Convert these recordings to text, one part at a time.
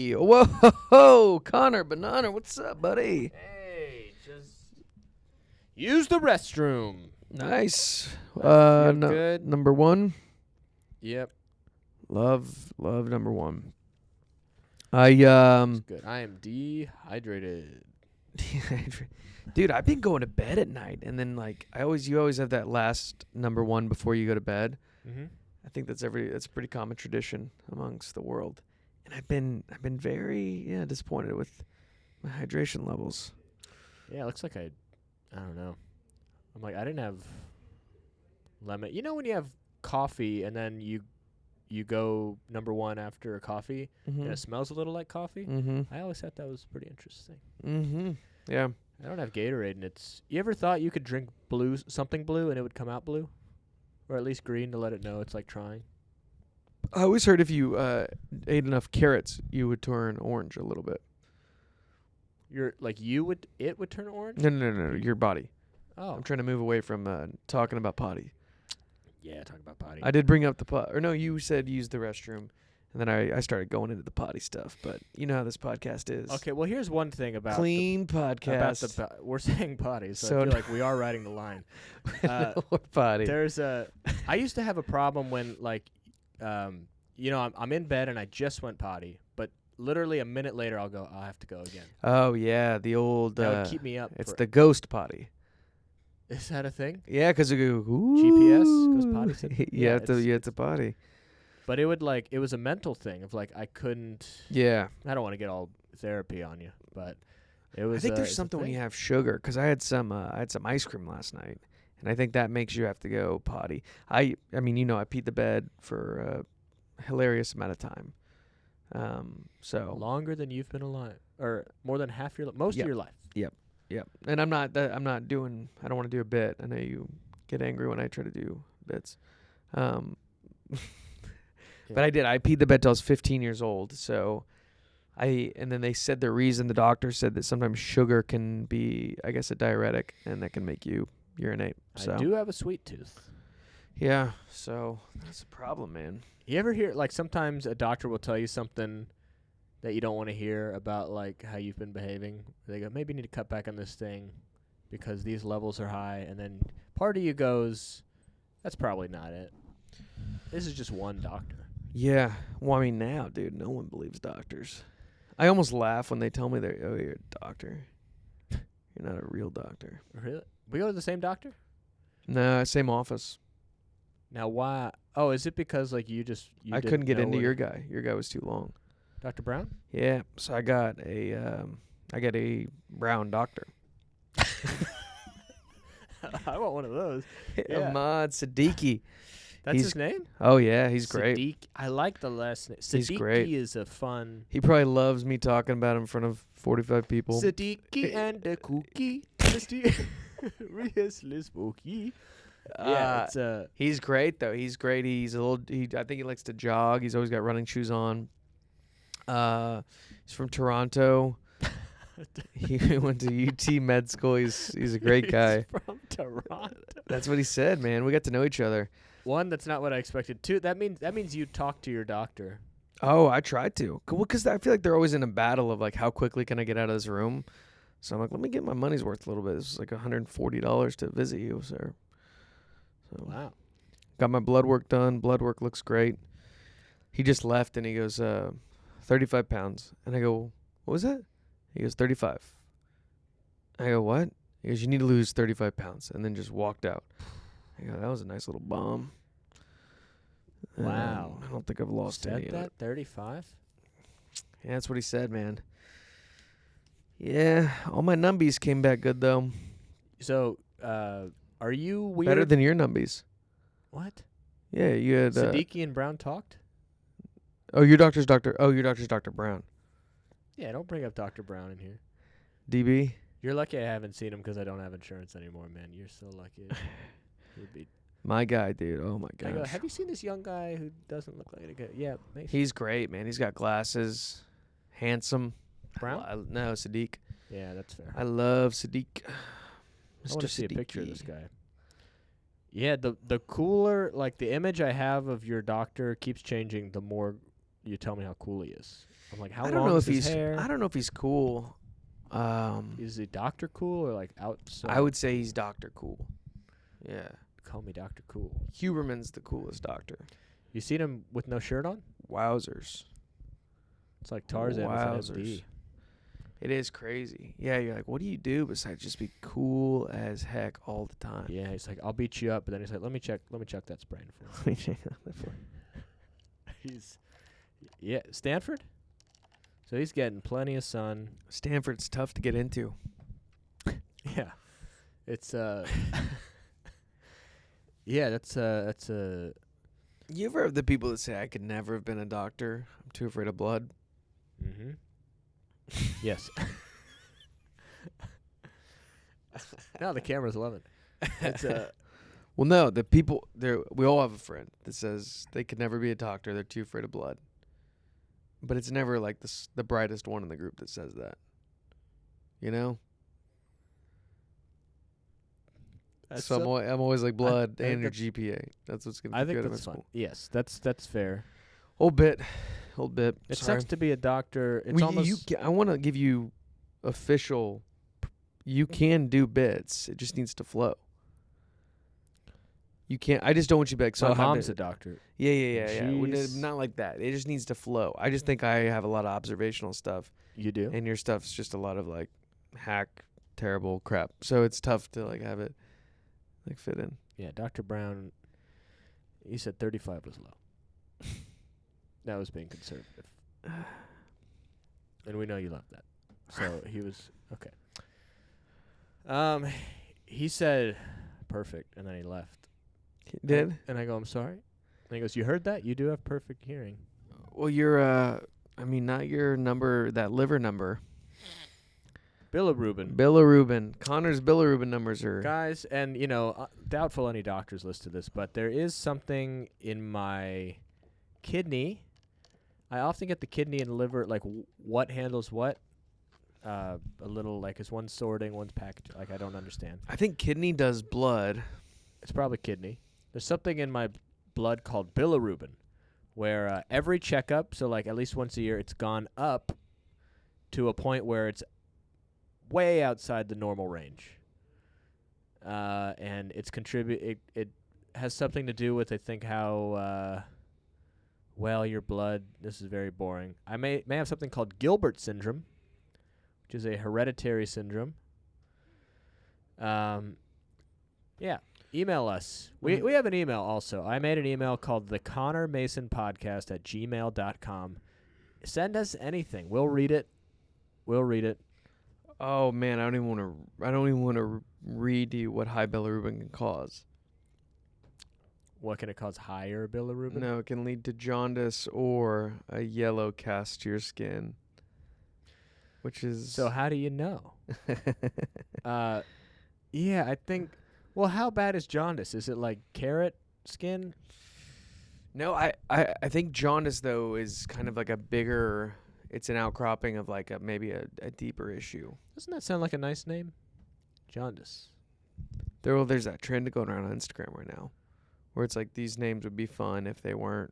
Hey, whoa, Connor Banana, what's up, buddy? Hey, just use the restroom. Nice. Feel good. Number one. Yep. Love number one. I It's good. I am dehydrated. dude, I've been going to bed at night, and then you always have that last number one before you go to bed. Mm-hmm. I think that's a pretty common tradition amongst the world, and I've been very disappointed with my hydration levels. Yeah, it looks like I don't know. I'm like, I didn't have lemon. You know when you have coffee and then you go number one after a coffee and it smells a little like coffee? Mm-hmm. I always thought that was pretty interesting. Mm-hmm. Yeah. I don't have Gatorade, and you ever thought you could drink something blue and it would come out blue? Or at least green to let it know it's like trying? I always heard if you ate enough carrots, you would turn orange a little bit. It would turn orange? No, your body. Oh. I'm trying to move away from talking about potty. Yeah, talk about potty. I did bring up the pot. Or no, you said use the restroom. And then I started going into the potty stuff. But you know how this podcast is. Okay, well, here's one thing about clean podcast. We're saying potty, so I feel like we are writing the line. Potty. I used to have a problem when, I'm in bed and I just went potty, but literally a minute later I'll have to go again. Oh, yeah, the old... that would keep me up. It's the ghost potty. Is that a thing? Yeah, because it go, GPS goes potty? Yeah, it's a potty. But it was a mental thing of I couldn't. Yeah. I don't want to get all therapy on you, but it was. I think there's something when you have sugar, because I had some ice cream last night, and I think that makes you have to go potty. I mean, I peed the bed for a hilarious amount of time. So longer than you've been alive, or more than half most of your life. Yep. And I'm not I don't want to do a bit. I know you get angry when I try to do bits. But I did. I peed the bed till I was 15 years old. So and then they said the doctor said that sometimes sugar can be, I guess, a diuretic, and that can make you urinate. So I do have a sweet tooth. Yeah. So that's a problem, man. You ever hear, sometimes a doctor will tell you something that you don't want to hear about, how you've been behaving? They go, maybe you need to cut back on this thing because these levels are high. And then part of you goes, that's probably not it. This is just one doctor. Yeah. Well, I mean, now, dude, no one believes doctors. I almost laugh when they tell me you're a doctor. You're not a real doctor. Really? We go to the same doctor? No, same office. Now, why? Oh, is it because, you I couldn't get into your guy. Your guy was too long. Dr. Brown? Yeah. So I got a brown doctor. I want one of those. Yeah. Ahmad Siddiqui. That's his name? Oh, yeah. He's great. Siddiq. I like the last name. He's great. Siddiqui is a fun... He probably loves me talking about him in front of 45 people. Siddiqui and the cookie. Restless spooky. Yeah, he's great, though. He's great. I think he likes to jog. He's always got running shoes on. He's from Toronto. He went to UT Med School. He's a great guy. He's from Toronto. That's what he said, man. We got to know each other. One, that's not what I expected. Two, that means you talk to your doctor. Oh, I tried to. Well, because I feel like they're always in a battle of how quickly can I get out of this room. So I'm like, let me get my money's worth a little bit. This is $140 to visit you, sir. So wow. Got my blood work done. Blood work looks great. He just left and he goes, 35 pounds. And I go, what was that? He goes, 35. I go, what? He goes, you need to lose 35 pounds. And then just walked out. I go, that was a nice little bomb. Wow. I don't think I've lost any of it. 35? Yeah, that's what he said, man. Yeah, all my numbies came back good, though. So, are you weird? Better than your numbies. What? Yeah, you had... Siddiqui and Brown talked? Your doctor's Dr. Brown. Yeah, don't bring up Dr. Brown in here. DB? You're lucky I haven't seen him because I don't have insurance anymore, man. You're so lucky. My guy, dude. Oh, my gosh. I go, have you seen this young guy who doesn't look like a guy? Yeah. Maybe. He's great, man. He's got glasses. Handsome. Brown? No, Sadiq. Yeah, that's fair. I love Sadiq. I want to see a picture of this guy. Yeah, the cooler, the image I have of your doctor keeps changing the more you tell me how cool he is. I'm like, how I don't long know is if his he's. hair? I don't know if he's cool. Is he Doctor Cool or like outside? I would say he's Doctor Cool. Yeah. call me Doctor Cool. Huberman's the coolest doctor. You seen him with no shirt on? Wowzers. It's like Tarzan with an Wowzers. MD. It is crazy. Yeah, you're like, what do you do besides just be cool as heck all the time? Yeah, he's like, I'll beat you up, but then he's like, let me check that sprain for you. He's Stanford. So he's getting plenty of sun. Stanford's tough to get into. Yeah, it's yeah, that's You ever have the people that say, I could never have been a doctor? I'm too afraid of blood. Mm-hmm. Yes. No, the cameras love it. It's Well, no, the people there. We all have a friend that says they could never be a doctor. They're too afraid of blood. But it's never like the brightest one in the group that says that. You know. So I'm always like blood and your GPA. That's what's gonna be I think good at my that's fun. school. Yes, that's fair. Old bit. It Sorry. sucks to be a doctor. It's almost I want to give you official. You can do bits. It just needs to flow. You can't. I just don't want you back. So my I'll have mom's it- a doctor. Yeah. She's- Not like that. It just needs to flow. I just think I have a lot of observational stuff, You do? and your stuff's just a lot of like hack, terrible crap. So it's tough to like have it like fit in. Yeah, Dr. Brown, he said 35 was low. That was being conservative. And we know you love that. So he was okay. He said perfect, and then he left. Did? And I go, I'm sorry. And he goes, you heard that? You do have perfect hearing. Well, you're not your number, that liver number. Bilirubin. Bilirubin. Connor's bilirubin numbers are. Guys, and, doubtful any doctors listed this, but there is something in my kidney. I often get the kidney and liver, like, what handles what. A little, like, is one sorting, one's packaging. Like, I don't understand. I think kidney does blood. It's probably kidney. There's something in my blood called bilirubin, where every checkup, so, like, at least once a year, it's gone up to a point where it's way outside the normal range. And it's it has something to do with, I think, how well your blood, this is very boring. I may have something called Gilbert syndrome, which is a hereditary syndrome. Yeah, email us. We have an email also. I made an email called the Connor Mason Podcast at gmail.com. Send us anything. We'll read it. Oh man, I don't even want to read you what high bilirubin can cause. What can it cause? Higher bilirubin? No, it can lead to jaundice or a yellow cast to your skin, which is. So how do you know? Yeah, I think. Well, how bad is jaundice? Is it like carrot skin? No, I think jaundice though is kind of like a bigger. It's an outcropping of like maybe a deeper issue. Doesn't that sound like a nice name? Jaundice. There's that trend going around on Instagram right now, where it's like these names would be fun if they weren't.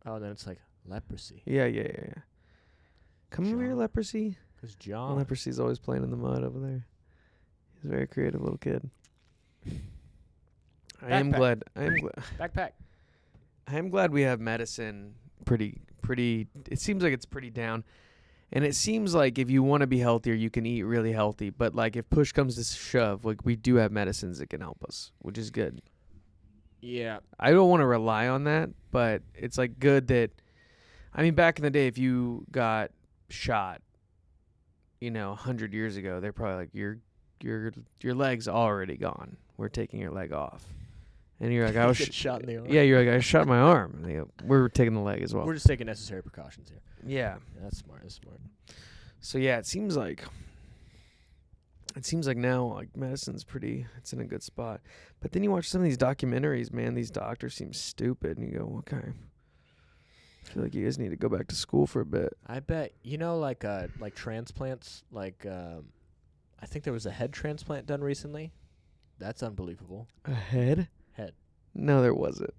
Oh, then it's like leprosy. Yeah. Come over here, John. leprosy. Because John. Leprosy's always playing in the mud over there. He's a very creative little kid. I am glad. Backpack. I am glad we have medicine pretty. It seems like it's pretty down, and it seems like if you want to be healthier, you can eat really healthy. But like if push comes to shove, like we do have medicines that can help us, which is good. Yeah. I don't want to rely on that, but it's like good that. I mean, back in the day, if you got shot, 100 years ago, they're probably like your leg's already gone. We're taking your leg off. And you're like, I was shot in the arm. Yeah, you're like, I shot my arm. And they go, we're taking the leg as well. We're just taking necessary precautions here. Yeah. That's smart. So yeah, it seems like now like medicine's it's in a good spot. But then you watch some of these documentaries, man, these doctors seem stupid, and you go, okay. I feel like you guys need to go back to school for a bit. I bet like transplants, I think there was a head transplant done recently. That's unbelievable. A head? Head. No, there wasn't.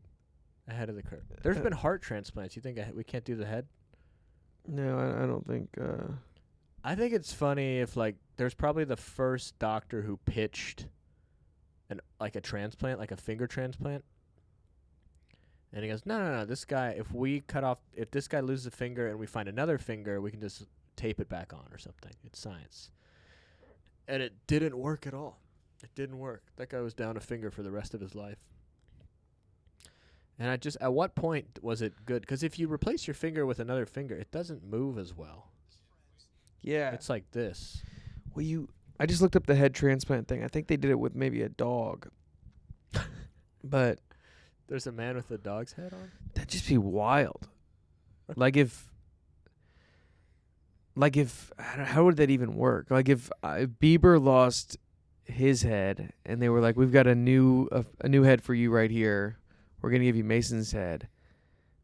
Ahead of the curve. There's been heart transplants. You think we can't do the head? No, I don't think. I think it's funny if like there's probably the first doctor who pitched a transplant, like a finger transplant. And he goes, no, this guy, if this guy loses a finger and we find another finger, we can just tape it back on or something. It's science. And it didn't work at all. It didn't work. That guy was down a finger for the rest of his life. And at what point was it good? Because if you replace your finger with another finger, it doesn't move as well. Yeah. It's like this. Well, I just looked up the head transplant thing. I think they did it with maybe a dog. But There's a man with a dog's head on? that'd just be wild. Like if how would that even work? Like if Bieber lost his head and they were like, we've got a new head for you right here. We're going to give you Mason's head.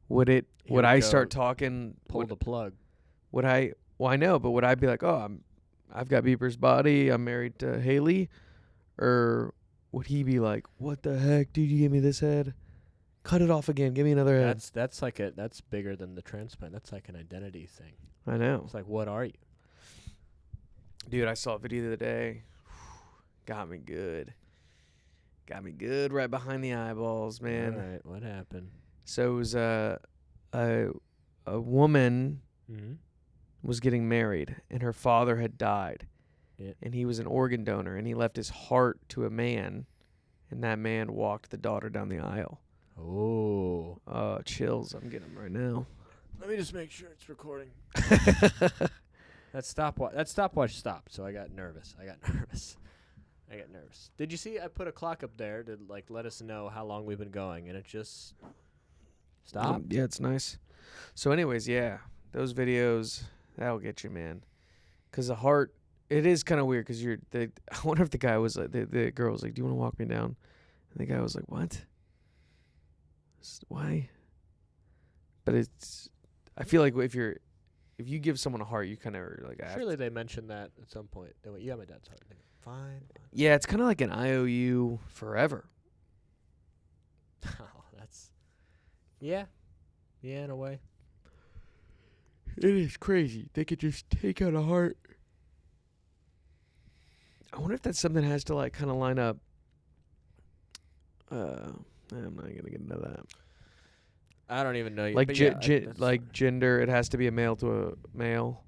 Would I start talking? Pull the plug. Well, I know, but would I be like, oh, I've got Bieber's body. I'm married to Haley. Or would he be like, what the heck, dude, you gave me this head? Cut it off again. Give me another head. That's bigger than the transplant. That's like an identity thing. I know. It's like, what are you? Dude, I saw a video the other day. Got me good. Got me good right behind the eyeballs, man. All right, what happened? So it was a woman Mm-hmm. was getting married, and her father had died. Yeah. And he was an organ donor, and he left his heart to a man, and that man walked the daughter down the aisle. Oh. Chills. I'm getting them right now. Let me just make sure it's recording. That stopwatch stopped, so I got nervous. Did you see I put a clock up there to like let us know how long we've been going, and it just stopped? Yeah, it's nice. So anyways, yeah, those videos, that'll get you, man. Because the heart, it is kind of weird because I wonder if the guy was like, the girl was like, do you want to walk me down? And the guy was like, what? Why? But I feel like if you give someone a heart, you kind of are like, Surely they mentioned that at some point. They went, you got my dad's heart. They go, fine. Yeah, it's kind of like an IOU forever. Oh, that's... Yeah, in a way. It is crazy. They could just take out a heart. I wonder if that's something that has to like kind of line up. I'm not gonna get into that. I don't even know. Like like gender, it has to be a male to a male.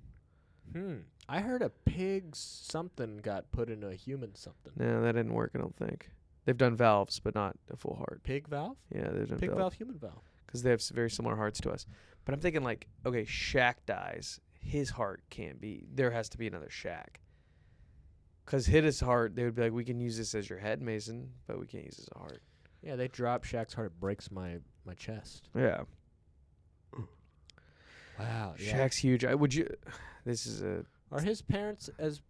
I heard a pig's something got put in a human something. No, that didn't work. I don't think. They've done valves, but not a full heart. Pig valve? Yeah, they've done pig valve, human valve. Because they have very similar hearts to us. But I'm thinking like, okay, Shaq dies. His heart can't be. There has to be another Shaq. Because his heart, they would be like, we can use this as your head, Mason, but we can't use this as a heart. Yeah, they drop Shaq's heart. It breaks my chest. Yeah. Wow. Shaq's huge. This is a... Are his parents as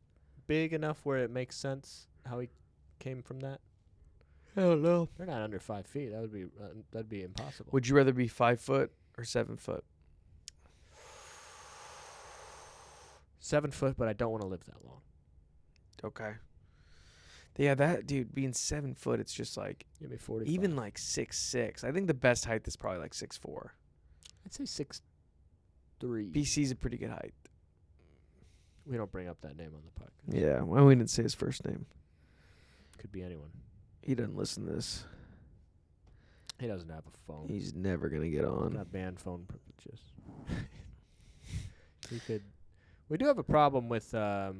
big enough where it makes sense how he came from that? I don't know. They're not under 5 feet. That'd be impossible. Would you rather be 5 foot or 7 foot? 7 foot, but I don't want to live that long. Okay. Yeah, that dude being 7 foot, it's just like Give me 45. even like 6'6". I think the best height is probably like 6'4". I'd say 6'3". BC's a pretty good height. We don't bring up that name on the podcast. Yeah, well, we didn't say his first name. Could be anyone. He doesn't listen to this. He doesn't have a phone. He's never gonna get on. Got banned phone privileges. We do have a problem with we're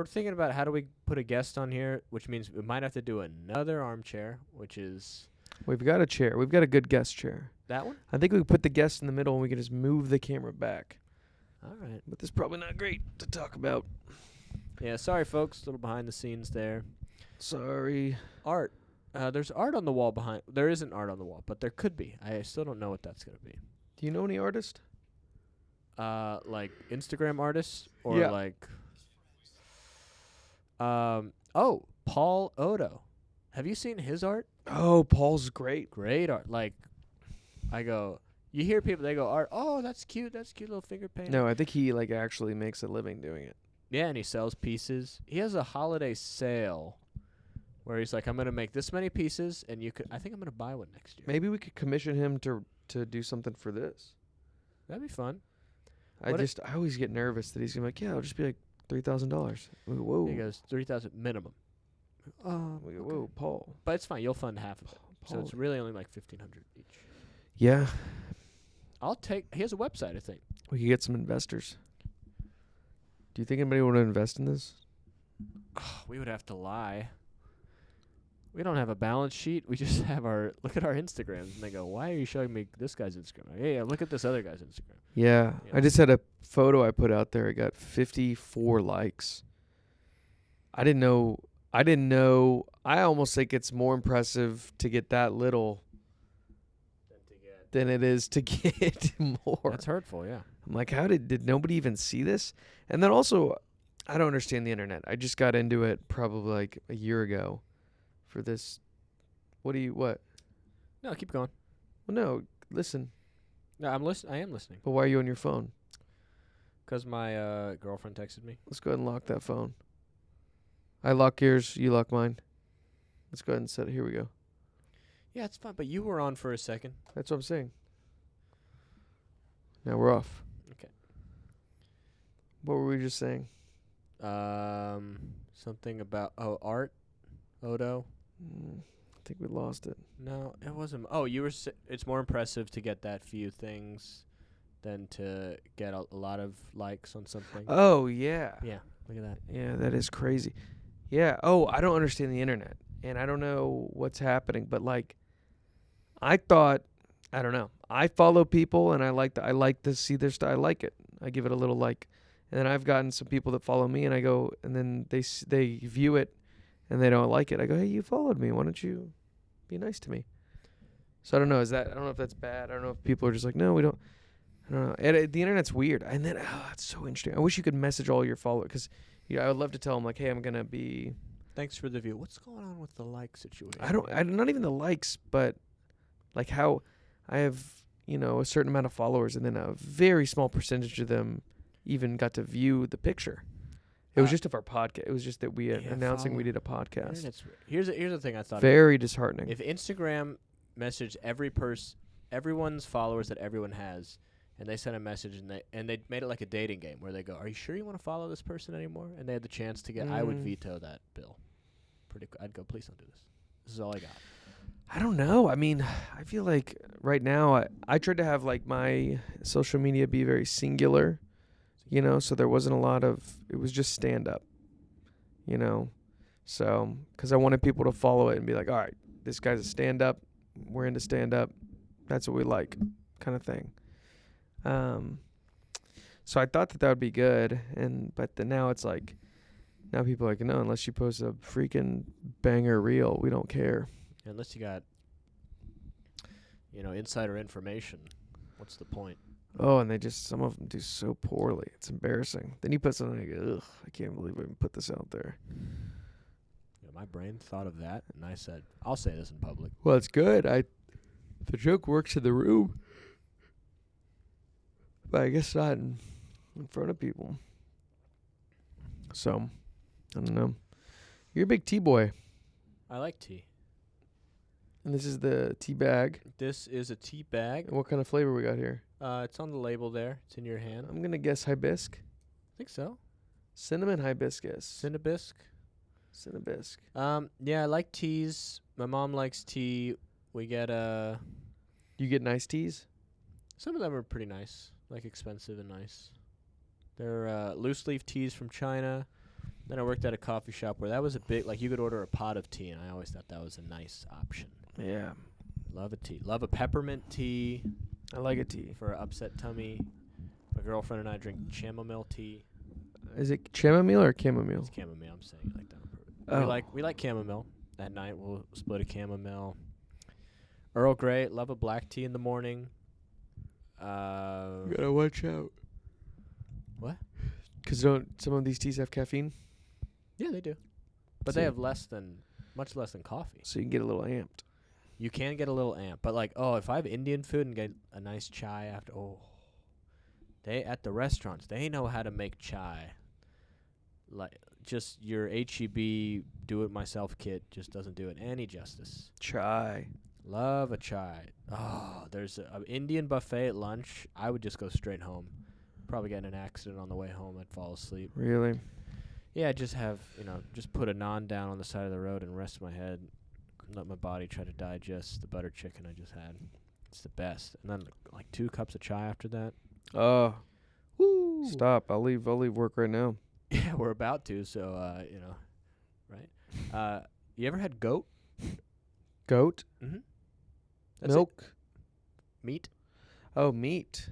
thinking about how do we put a guest on here, which means we might have to do another armchair, which is We've got a chair. We've got a good guest chair. that one. I think we could put the guest in the middle and we can just move the camera back. All right. But this is probably not great to talk about. Yeah, sorry folks, a little behind the scenes there. Sorry. Art. There's art on the wall behind. There isn't art on the wall, but there could be. I still don't know what that's going to be. Do you know any artist? Like Instagram artists or Yeah. like Paul Odo. Have you seen his art? Oh, Paul's great. Great art. Like you hear people, they go, art, oh, that's cute little finger paint. No, I think he like actually makes a living doing it. Yeah, and he sells pieces. He has a holiday sale where he's like, I'm gonna make this many pieces, and I think I'm gonna buy one next year. Maybe we could commission him to do something for this. That'd be fun. I always get nervous that he's gonna be like, yeah, it'll just be like $3,000. Whoa. He goes 3,000 minimum. We go, whoa, Paul. But it's fine. You'll fund half of it, so Paul. it's really only like 1,500 each. Yeah, He has a website, I think. we could get some investors. Do you think anybody want to invest in this? We would have to lie. We don't have a balance sheet. We just have look at our Instagrams, and they go, "Why are you showing me this guy's Instagram?" Like, hey, look at this other guy's Instagram. Yeah, Yeah. I just had a photo I put out there. It got 54 likes. I didn't know. I almost think it's more impressive to get that little than it is to get more. That's hurtful, yeah. I'm like, how did nobody even see this? And then also, I don't understand the internet. I just got into it probably like a year ago for this. What? No, keep going. Well, no, listen. No, I am listening. But why are you on your phone? 'Cause my girlfriend texted me. Let's go ahead and lock that phone. I lock yours, you lock mine. Let's go ahead and set it. Here we go. Yeah, it's fine. But you were on for a second. That's what I'm saying. Now we're off. Okay. What were we just saying? Something about art, Odo. I think we lost it. No, it wasn't. Oh, you were. It's more impressive to get that few things than to get a lot of likes on something. Oh, yeah. Yeah, look at that. Yeah, that is crazy. Yeah. Oh, I don't understand the internet. And I don't know what's happening. But, like, I don't know. I follow people, and I like to see their stuff. I like it. I give it a little like. And then I've gotten some people that follow me, and I go, and then they view it, and they don't like it. I go, hey, you followed me. Why don't you be nice to me? So I don't know. I don't know if that's bad. I don't know if people are just like, no, we don't. I don't know. The internet's weird. And then, it's so interesting. I wish you could message all your followers, because I would love to tell them, like, hey, I'm going to be. Thanks for the view. What's going on with the like situation? Not even the likes, but like how I have, a certain amount of followers, and then a very small percentage of them even got to view the picture. It was just of our podcast. It was just that we announcing we did a podcast. Here's the thing I thought. Very disheartening. If Instagram messaged everyone's followers that everyone has, and they sent a message and they made it like a dating game where they go, "Are you sure you want to follow this person anymore?" And they had the chance to get. I would veto that bill. I'd go, please don't do this. This is all I got. I don't know. I mean, I feel like right now I tried to have like my social media be very singular, so there wasn't a lot of, it was just stand up, so because I wanted people to follow it and be like, all right, this guy's a stand up. We're into stand up. That's what we like, kind of thing. So I thought that would be good. But now it's like, now people are like, no, unless you post a freaking banger reel, we don't care. Unless you got, insider information, what's the point? Oh, and some of them do so poorly. It's embarrassing. Then you put something like, ugh, I can't believe I even put this out there. My brain thought of that, and I said, I'll say this in public. Well, it's good. The joke works in the room, but I guess not in front of people. So, I don't know. You're a big tea boy. I like tea. And this is the tea bag. This is a tea bag. And what kind of flavor we got here? It's on the label there. It's in your hand. I'm going to guess hibiscus. I think so. Cinnamon hibiscus. Cinnabisc. Yeah, I like teas. My mom likes tea. We get You get nice teas? Some of them are pretty nice, like expensive and nice. They're loose leaf teas from China. Then I worked at a coffee shop where that was a big, like you could order a pot of tea, and I always thought that was a nice option. Yeah. Love a tea. Love a peppermint tea. I like a tea. For an upset tummy. My girlfriend and I drink chamomile tea. Is it chamomile or chamomile? It's chamomile. I'm saying it like that. Oh. We like chamomile. At night we'll split a chamomile. Earl Grey. Love a black tea in the morning. You gotta watch out. What? Because don't some of these teas have caffeine? Yeah, they do. But they have much less than coffee. So you can get a little amped. You can get a little amped. But if I have Indian food and get a nice chai after, they at the restaurants, they know how to make chai. Like just your HEB do-it-myself kit just doesn't do it any justice. Chai. Love a chai. Oh, there's an Indian buffet at lunch. I would just go straight home. Probably get in an accident on the way home. I'd fall asleep. Really? Yeah, just have, just put a naan down on the side of the road and rest my head. Let my body try to digest the butter chicken I just had. It's the best. And then like 2 cups of chai after that. Oh, Woo! stop. I'll leave work right now. Yeah, we're about to, so, right? You ever had goat? Goat? Mm-hmm. Milk? Meat? Oh, meat.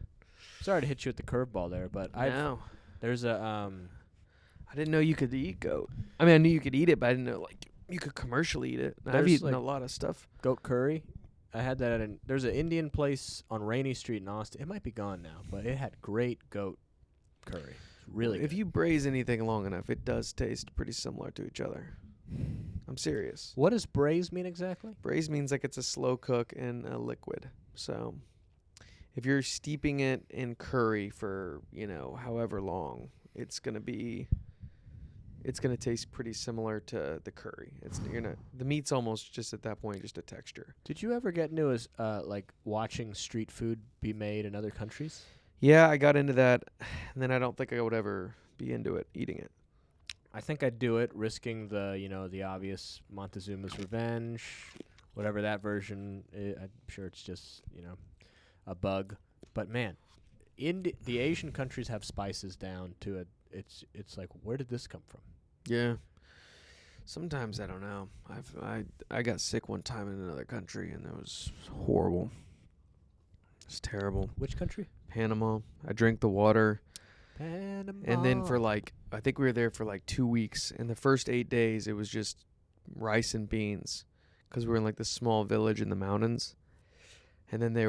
Sorry to hit you with the curveball there, but No. there's a, I didn't know you could eat goat. I mean, I knew you could eat it, but I didn't know, like, you could commercially eat it. I've There's, eaten like, a lot of stuff. goat curry. I had that there's an Indian place on Rainy Street in Austin. It might be gone now, but it had great goat curry. It's really If good. you braise anything long enough, it does taste pretty similar to each other. I'm serious. What does braise mean exactly? Braise means like it's a slow cook in a liquid. So if you're steeping it in curry for, however long, it's going to taste pretty similar to the curry. The meat's almost just at that point just a texture. Did you ever get into like watching street food be made in other countries? Yeah, I got into that, and then I don't think I would ever be into it, eating it. I think I'd do it, risking the obvious Montezuma's Revenge, whatever that version is. I'm sure it's just, a bug. But man, the Asian countries have spices down to it. It's like, where did this come from? Yeah. Sometimes I don't know. I got sick one time in another country, and it was horrible. It's terrible. Which country? Panama. I drank the water. Panama. And then I think we were there for like 2 weeks. And the first 8 days, it was just rice and beans, because we were in like this small village in the mountains. And then they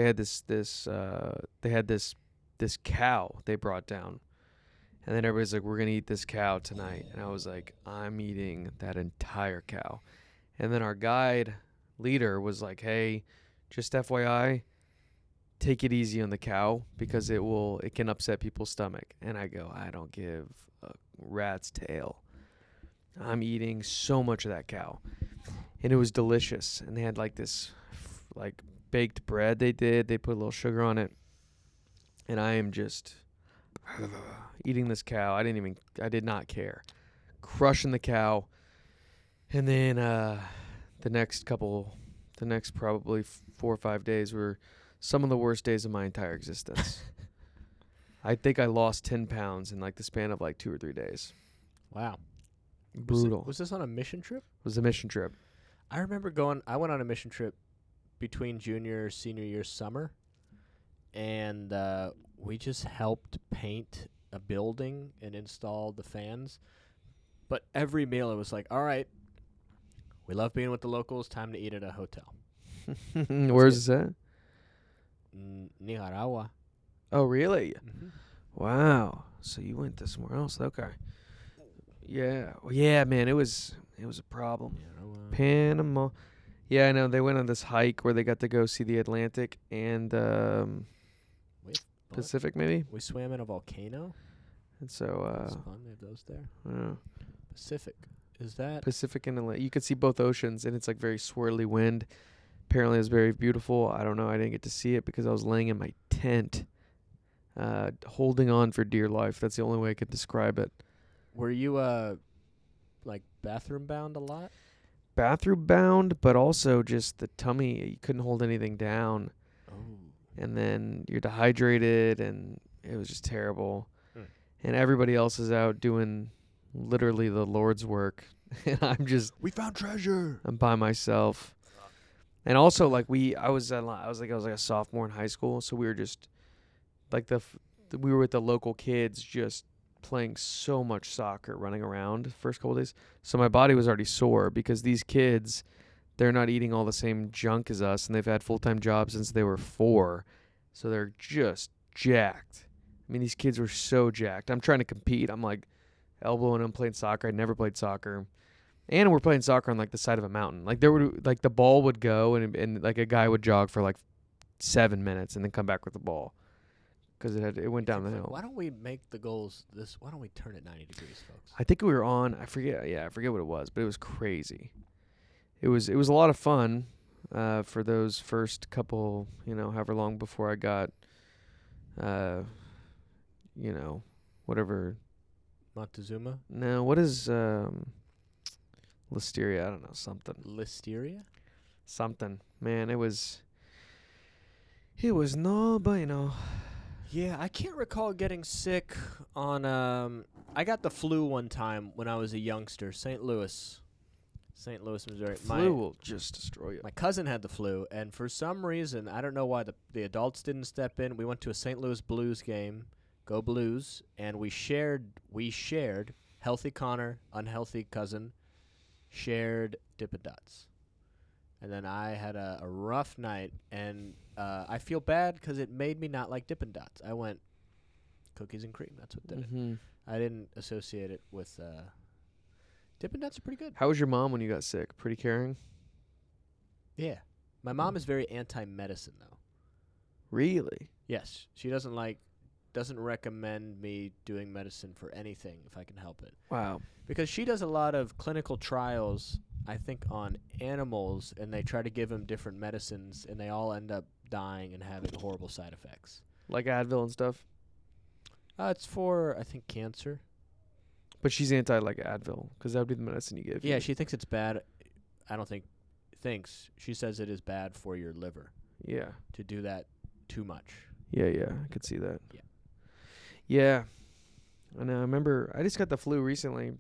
had this cow they brought down. And then everybody's like, we're going to eat this cow tonight. And I was like, I'm eating that entire cow. And then our guide leader was like, hey, just FYI, take it easy on the cow, because it can upset people's stomach. And I go, I don't give a rat's tail. I'm eating so much of that cow. And it was delicious. And they had like this like baked bread they did. They put a little sugar on it. And I am just eating this cow. I did not care. Crushing the cow. And then the next probably 4 or 5 days were some of the worst days of my entire existence. I think I lost 10 pounds in like the span of like 2 or 3 days. Wow. Brutal. Was this on a mission trip? It was a mission trip. I remember I went on a mission trip between junior, senior year summer, and we just helped paint a building and install the fans. But every meal it was like, all right, we love being with the locals, time to eat at a hotel. Where's this at? Nicaragua. Oh, really? Mm-hmm. Wow. So you went to somewhere else. Okay. Yeah. Well, yeah, man, it was a problem. Panama. Yeah, I know. They went on this hike where they got to go see the Atlantic and Pacific, maybe. We swam in a volcano. And so That's fun. They have those there. yeah. Pacific. Is that Pacific and Atlantic. You could see both oceans, and it's like very swirly wind. Apparently, it's very beautiful. I don't know. I didn't get to see it because I was laying in my tent, holding on for dear life. That's the only way I could describe it. Were you like bathroom bound a lot? Bathroom bound, but also just the tummy. You couldn't hold anything down. Oh. And then you're dehydrated, and it was just terrible. And everybody else is out doing literally the Lord's work, and We found treasure. I'm by myself. And also, like I was like a sophomore in high school, so we were just like we were with the local kids, just playing so much soccer, running around the first couple of days. So my body was already sore because these kids, they're not eating all the same junk as us, and they've had full-time jobs since they were 4, so they're just jacked. I mean, these kids were so jacked. I'm trying to compete. I'm like elbowing them, playing soccer. I'd never played soccer. And we're playing soccer on like the side of a mountain. Like the ball would go and like a guy would jog for like 7 minutes and then come back with the ball. because it went down the hill. Why don't we make the goals this? Why don't we turn it 90 degrees, folks? I think we were on. I forget. Yeah, I forget what it was, but it was crazy. It was a lot of fun for those first couple, however long before I got, whatever. Montezuma? No, what is listeria? I don't know, something. Listeria? Something. Man, it was no bueno. Yeah, I can't recall getting sick on I got the flu one time when I was a youngster, St. Louis, Missouri. Flu will just destroy you. My cousin had the flu, and for some reason, I don't know why the adults didn't step in. We went to a St. Louis Blues game, go Blues, and we shared healthy Connor, unhealthy cousin, shared Dippin' Dots. And then I had a rough night, and I feel bad because it made me not like Dippin' Dots. I went cookies and cream. That's what did it. I didn't associate it with Dippin' Dots are pretty good. How was your mom when you got sick? Pretty caring? Yeah. My mom is very anti-medicine, though. Really? Yes. She doesn't recommend me doing medicine for anything if I can help it. Wow. Because she does a lot of clinical trials, I think, on animals, and they try to give them different medicines, and they all end up dying and having horrible side effects. Like Advil and stuff? It's for, I think, cancer. But she's anti, like, Advil, because that would be the medicine you give. Yeah, she thinks it's bad. I don't think thinks. She says it is bad for your liver. Yeah. To do that too much. Yeah, I could see that. Yeah. Yeah. I know. I remember I just got the flu recently.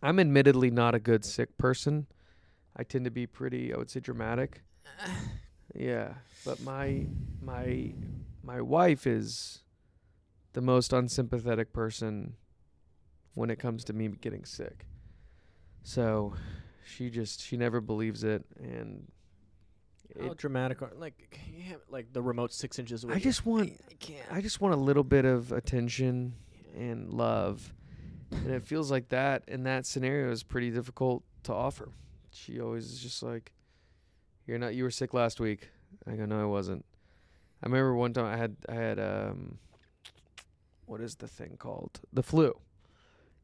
I'm admittedly not a good sick person. I tend to be pretty, I would say, dramatic. Yeah. But my wife is the most unsympathetic person when it comes to me getting sick. So she never believes it, and how dramatic like the remote 6 inches away. I just want a little bit of attention and love. And it feels like that in that scenario is pretty difficult to offer. She always is just like, you were sick last week. I go, no, I wasn't. I remember one time I had what is the thing called? The flu.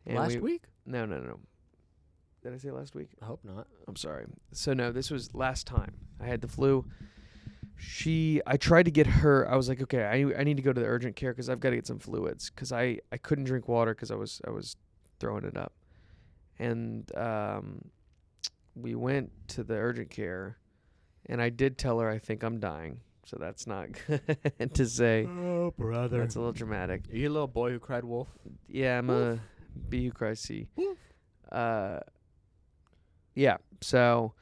And last week? No. Did I say last week? I hope not. I'm sorry. So no, this was last time I had the flu. I tried to get her. I was like, okay, I need to go to the urgent care because I've got to get some fluids because I couldn't drink water because I was throwing it up. And we went to the urgent care, and I did tell her I think I'm dying. So that's not good to say. Oh, brother. That's a little dramatic. Are you a little boy who cried wolf? Yeah, I'm Wolf. a bee who cries sea. Wolf. Yeah, so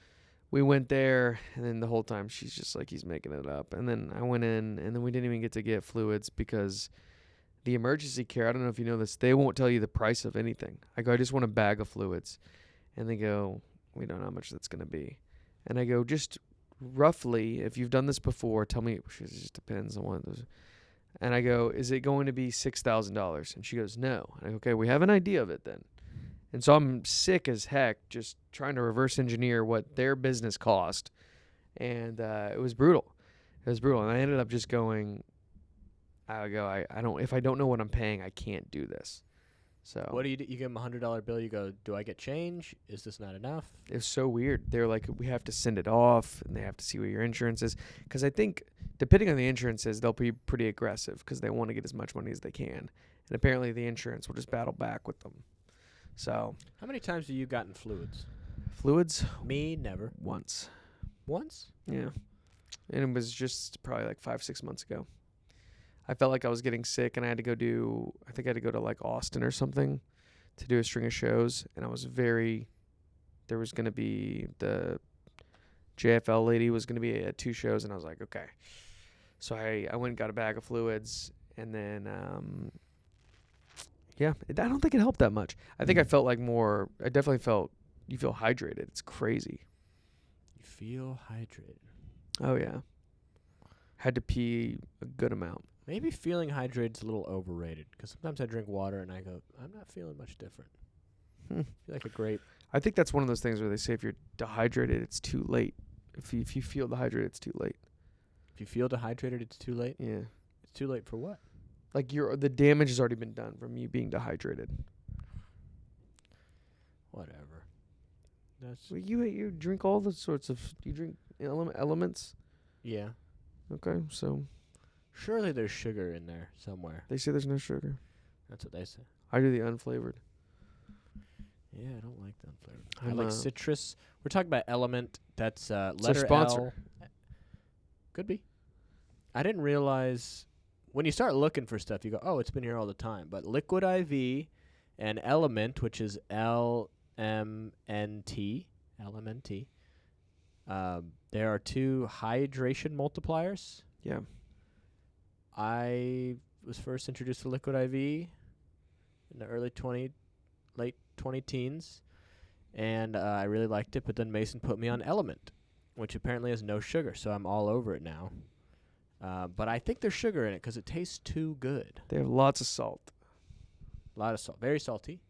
we went there, and then the whole time she's just like, he's making it up. And then I went in, and then we didn't even get to get fluids because the emergency care, I don't know if you know this, they won't tell you the price of anything. I go, I just want a bag of fluids. And they go, we don't know how much that's going to be. And I go, just roughly, if you've done this before, tell me. It just depends on one of those. And I go, is it going to be $6,000? And she goes, no. And I go, okay, we have an idea of it then. And so I'm sick as heck just trying to reverse engineer what their business cost. And it was brutal. And I ended up just going, if I don't know what I'm paying, I can't do this. So what do? You give them $100 bill. You go, do I get change? Is this not enough? It's so weird. They're like, we have to send it off, and they have to see what your insurance is. Because I think, depending on the insurances, they'll be pretty aggressive because they want to get as much money as they can. And apparently the insurance will just battle back with them. So how many times have you gotten fluids? Fluids? Me, never. Once. Once? Yeah. And it was just probably like 5-6 months ago. I felt like I was getting sick, and I had to go to like Austin or something to do a string of shows. And there was going to be the JFL lady was going to be at 2 shows, and I was like, okay. So I went and got a bag of fluids, and then, I don't think it helped that much. I think I definitely felt, you feel hydrated. It's crazy. You feel hydrated. Oh, yeah. Had to pee a good amount. Maybe feeling hydrated is a little overrated because sometimes I drink water and I go, I'm not feeling much different. I feel like a grape. I think that's one of those things where they say if you're dehydrated, it's too late. If you feel dehydrated, it's too late. If you feel dehydrated, it's too late? Yeah. It's too late for what? Like the damage has already been done from you being dehydrated. Whatever. That's Well, you drink all the sorts of you drink elements. yeah. Okay, so Surely there's sugar in there somewhere. they say there's no sugar. That's what they say. I do the unflavored. Yeah, I don't like the unflavored. I I'm, like citrus. We're talking about Element. That's our letter sponsor. L. Could be. I didn't realize when you start looking for stuff, you go, "Oh, it's been here all the time." But Liquid IV and Element, which is LMNT, LMNT. There are two hydration multipliers. Yeah. I was first introduced to Liquid IV in the late 20 teens, and I really liked it. But then Mason put me on Element, which apparently has no sugar, so I'm all over it now. But I think there's sugar in it 'cause it tastes too good. They have lots of salt, A lot of salt, very salty.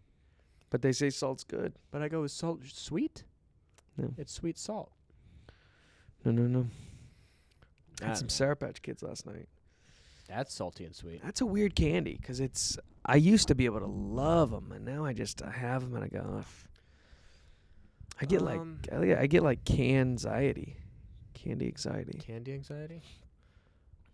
but they say salt's good. But I go, is salt sweet? No. It's sweet salt. No. I Uh, had some Sour Patch Kids last night. That's salty and sweet. That's a weird candy because it's. I used to be able to love them, and now I have them and I go, ugh. I get like candy anxiety. Candy anxiety?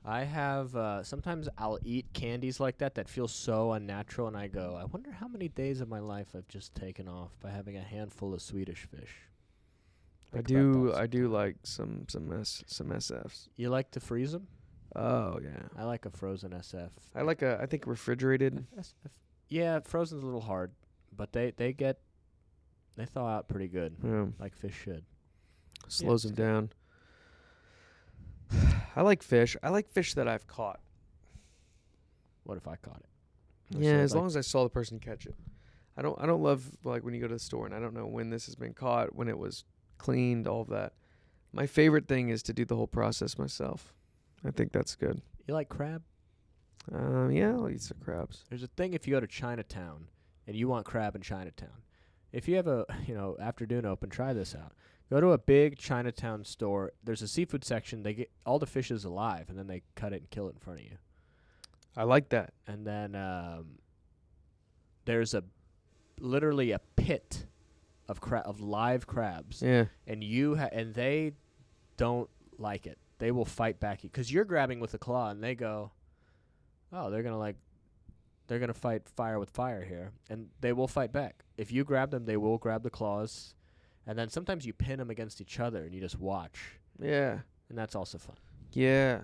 I have, sometimes I'll eat candies like that feel so unnatural, and I go, I wonder how many days of my life I've just taken off by having a handful of Swedish fish. I Think do about that like some SFs. You like to freeze them? Oh yeah. I like a frozen SF. I think refrigerated. SF. Yeah, frozen's a little hard, but they thaw out pretty good, Yeah. like fish should. Slows it's them down. I like fish. I like fish that I've caught. What if I caught it? Yeah, as long as I saw the person catch it. I don't love like when you go to the store and I don't know when this has been caught, when it was cleaned, all of that. My favorite thing is to do the whole process myself. I think that's good. You like crab? Yeah, I'll eat some crabs. There's a thing if you go to Chinatown and you want crab in Chinatown. If you have a afternoon open, try this out. Go to a big Chinatown store. There's a seafood section. They get all the fish is alive, and then they cut it and kill it in front of you. I like that. And then there's literally a pit of live crabs. Yeah. And and they don't like it. They will fight back because you're grabbing with a claw, and they go, "Oh, they're gonna fight fire with fire here," and they will fight back. If you grab them, they will grab the claws, and then sometimes you pin them against each other, and you just watch. Yeah. And that's also fun. Yeah.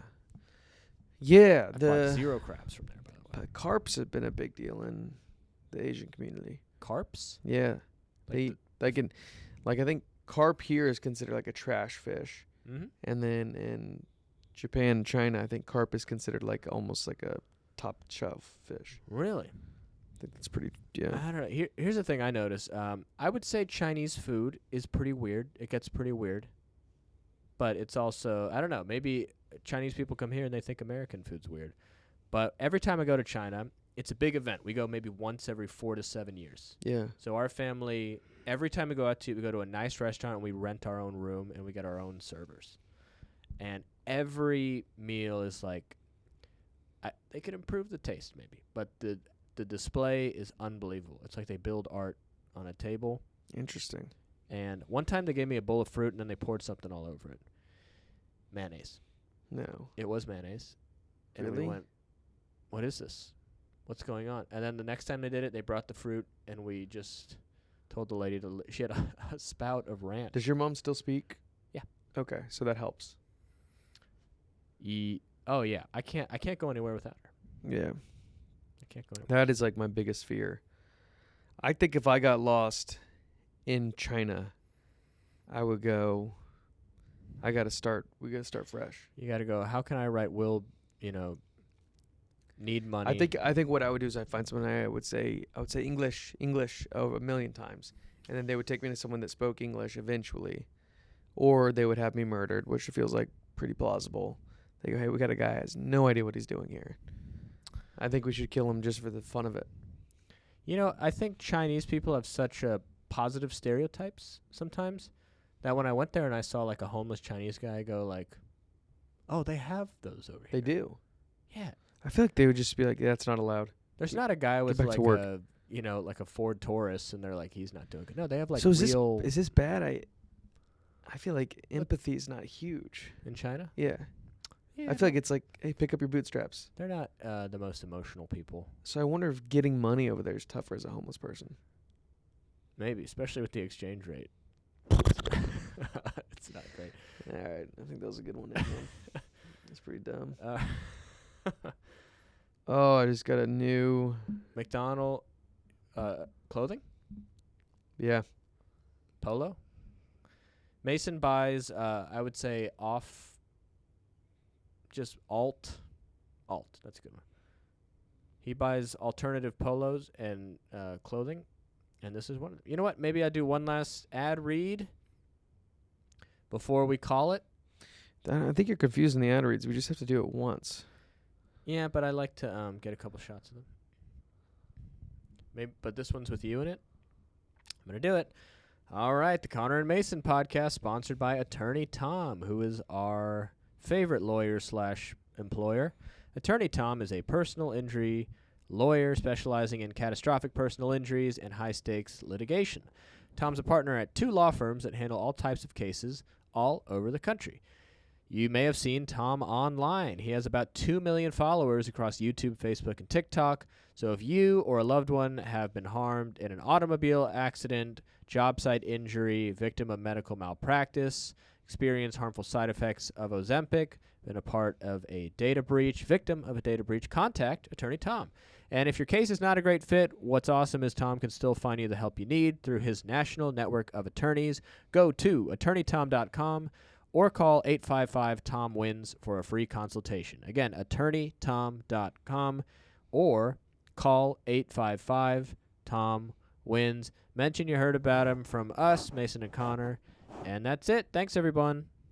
Yeah. I bought 0 crabs from there, by the way. Carps have been a big deal in the Asian community. Carps? Yeah. Like I think carp here is considered like a trash fish. Mm-hmm. And then in Japan and China, I think carp is considered like almost like a top shelf fish. Really? I think that's pretty, yeah. I don't know. Here's the thing I notice. I would say Chinese food is pretty weird. It gets pretty weird. But it's also, I don't know, maybe Chinese people come here and they think American food's weird. But every time I go to China, it's a big event. We go maybe once every 4 to 7 years. Yeah. So our family, every time we go out to, we go to a nice restaurant and we rent our own room and we get our own servers. And every meal is like, they could improve the taste maybe, but the display is unbelievable. It's like they build art on a table. Interesting. And one time they gave me a bowl of fruit and then they poured something all over it. Mayonnaise. No. It was mayonnaise. And Really? we went, what is this? What's going on? And then the next time they did it, they brought the fruit and we just told the lady she had a spout of ranch. Does your mom still speak? Yeah. Okay, so that helps. Oh yeah, I can't go anywhere without her. Yeah. I can't go anywhere. That is like my biggest fear. I think if I got lost in China, I would go, we got to start fresh. You got to go, how can I write will, need money? I think what I would do is I'd find someone I would say English over a million times. And then they would take me to someone that spoke English eventually. Or they would have me murdered, which feels like pretty plausible. They go, hey, we got a guy who has no idea what he's doing here. I think we should kill him just for the fun of it. I think Chinese people have such positive stereotypes sometimes that when I went there and I saw like a homeless Chinese guy, I go like, oh, they have those over here. They do. Yeah. I feel like they would just be like, yeah, that's not allowed. There's not a guy with back to like work. a like a Ford Taurus, and they're like, he's not doing good. No, they have like So is real this bad? I feel like empathy is not huge. in China. Yeah. Yeah, I feel like it's like, hey, pick up your bootstraps. they're not the most emotional people. So I wonder if getting money over there is tougher as a homeless person. Maybe, especially with the exchange rate. It's not great. All right. I think that was a good one. Everyone. That's pretty dumb. Oh, I just got a new. McDonald clothing Yeah. polo. Mason buys I would say just alt. That's a good one. He buys alternative polos and clothing, and this is one. You know what? Maybe I do one last ad read before we call it. I think you're confusing the ad reads. We just have to do it once. Yeah, but I like to get a couple shots of them. Maybe, but this one's with you in it. I'm gonna do it. All right, the Connor and Mason podcast, sponsored by Attorney Tom, who is our favorite lawyer/employer. Attorney Tom is a personal injury lawyer specializing in catastrophic personal injuries and high-stakes litigation. Tom's a partner at 2 law firms that handle all types of cases all over the country. You may have seen Tom online. He has about 2 million followers across YouTube, Facebook, and TikTok. So if you or a loved one have been harmed in an automobile accident, job site injury, victim of medical malpractice, experienced harmful side effects of Ozempic, been a part of a data breach, victim of a data breach, contact Attorney Tom. And if your case is not a great fit, what's awesome is Tom can still find you the help you need through his national network of attorneys. Go to attorneytom.com or call 855-TOM-WINS for a free consultation. Again, attorneytom.com or call 855-TOM-WINS. Mention you heard about him from us, Mason and Connor. And that's it. Thanks, everyone.